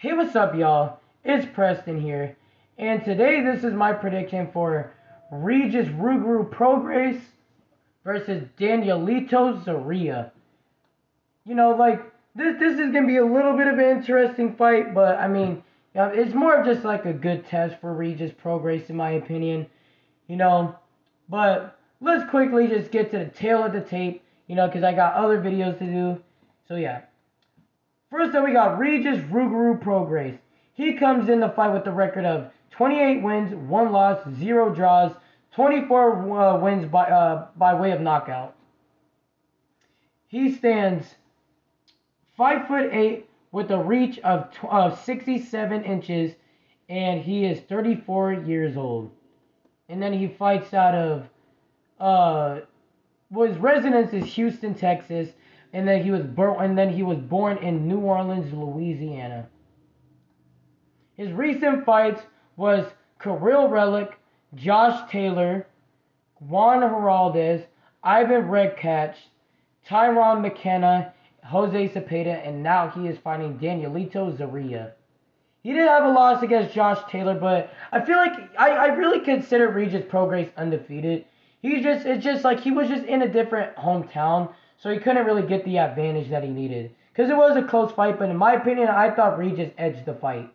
Hey, what's up, y'all? It's Preston here, and today this is my prediction for Regis Prograis versus Danielito Zorrilla. Like this is gonna be a little bit of an interesting fight, but I mean, it's more of just like a good test for Regis Prograis in my opinion. You know, but let's quickly just get to the tail of the tape. Because I got other videos to do. So yeah. First up, we got Regis Prograis. He comes in the fight with the record of 28 wins, 1 loss, 0 draws, 24 wins by way of knockout. He stands 5'8" with a reach of 67 inches, and he is 34 years old. And then he fights out of his residence is Houston, Texas, and then he was born in New Orleans, Louisiana. His recent fights was Kirill Relic, Josh Taylor, Juan Heraldez, Ivan Redkach, Tyron McKenna, Jose Cepeda, and now he is fighting Danielito Zorrilla. He did have a loss against Josh Taylor, but I feel like I really consider Regis Prograis undefeated. It's just like he was just in a different hometown, so he couldn't really get the advantage that he needed. Because it was a close fight, but in my opinion, I thought Regis edged the fight.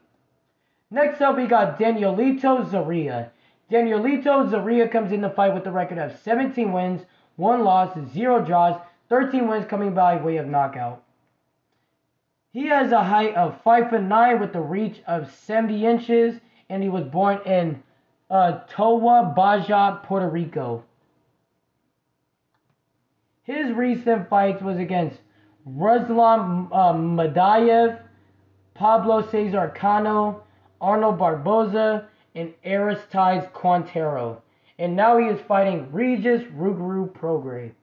Next up, we got Danielito Zorrilla. Danielito Zorrilla comes in the fight with a record of 17 wins, 1 loss, 0 draws, 13 wins coming by way of knockout. He has a height of 5'9" with a reach of 70 inches, and he was born in Toa Baja, Puerto Rico. His recent fights was against Ruslan Madaev, Pablo Cesar Cano, Arnold Barboza, and Aristides Quintero. And now he is fighting Regis Prograis.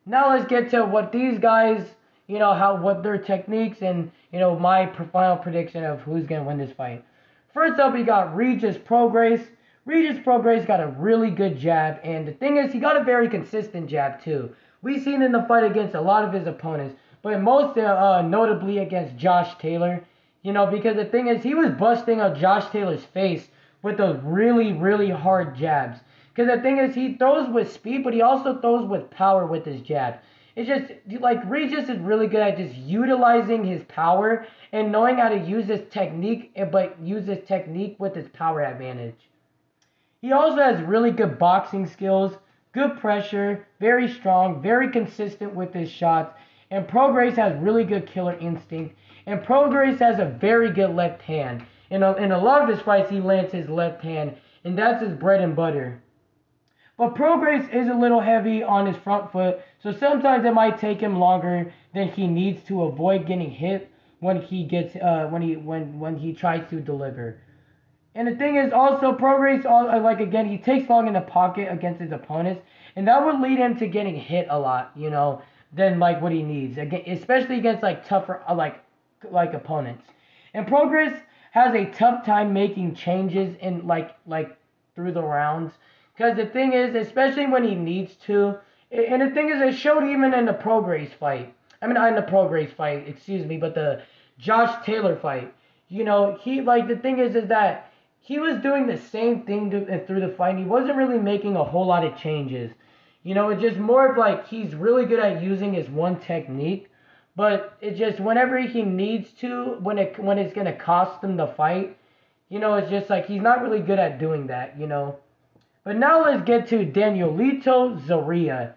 Now let's get to what these guys, what their techniques and, my final prediction of who's going to win this fight. First up, we got Regis Prograis. Regis Prograis got a really good jab, and the thing is, he got a very consistent jab too. We've seen in the fight against a lot of his opponents, but most notably against Josh Taylor. Because the thing is, he was busting up Josh Taylor's face with those really, really hard jabs. Because the thing is, he throws with speed, but he also throws with power with his jab. It's just, like, Regis is really good at just utilizing his power and knowing how to use his technique, but use his technique with his power advantage. He also has really good boxing skills, good pressure, very strong, very consistent with his shots, and Prograis has really good killer instinct, and Prograis has a very good left hand. In a lot of his fights, he lands his left hand, and that's his bread and butter. But Prograis is a little heavy on his front foot, so sometimes it might take him longer than he needs to avoid getting hit when he tries to deliver. And the thing is also, Prograis, he takes long in the pocket against his opponents, and that would lead him to getting hit a lot, than what he needs, especially against tougher opponents. And Prograis has a tough time making changes in through the rounds, because the thing is, especially when he needs to, and the thing is, it showed even in the Prograis fight. But the Josh Taylor fight, the thing is that he was doing the same thing through the fight. He wasn't really making a whole lot of changes. It's just more of he's really good at using his one technique, but it's just whenever he needs to, when it's gonna cost him the fight, it's just he's not really good at doing that. But now let's get to Danielito Zorrilla.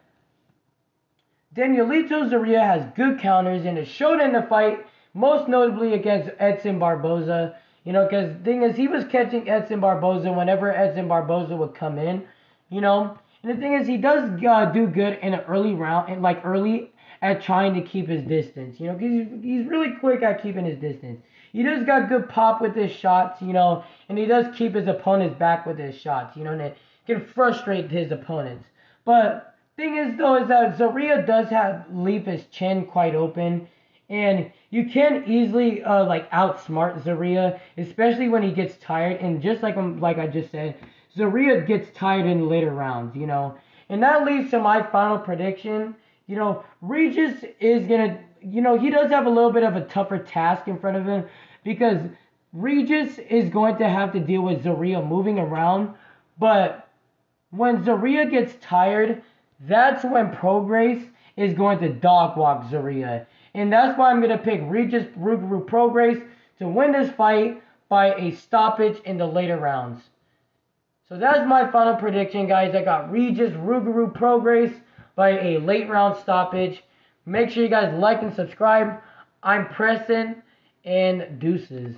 Danielito Zorrilla has good counters and is showed in the fight, most notably against Edson Barboza. Because the thing is, he was catching Edson Barboza whenever Edson Barboza would come in. And the thing is, he does do good in an early round, and early at trying to keep his distance. Because he's really quick at keeping his distance. He does got good pop with his shots, and he does keep his opponents back with his shots, and it can frustrate his opponents. But thing is, though, is that Zorrilla does leave his chin quite open, and you can easily outsmart Zorrilla, especially when he gets tired. And just like I just said, Zorrilla gets tired in later rounds, And that leads to my final prediction. Regis is gonna he does have a little bit of a tougher task in front of him because Regis is going to have to deal with Zorrilla moving around. But when Zorrilla gets tired, that's when Prograis is going to dog walk Zorrilla. And that's why I'm going to pick Regis Rougarou Prograis to win this fight by a stoppage in the later rounds. So that's my final prediction, guys. I got Regis Rougarou Prograis by a late round stoppage. Make sure you guys like and subscribe. I'm Preston, and deuces.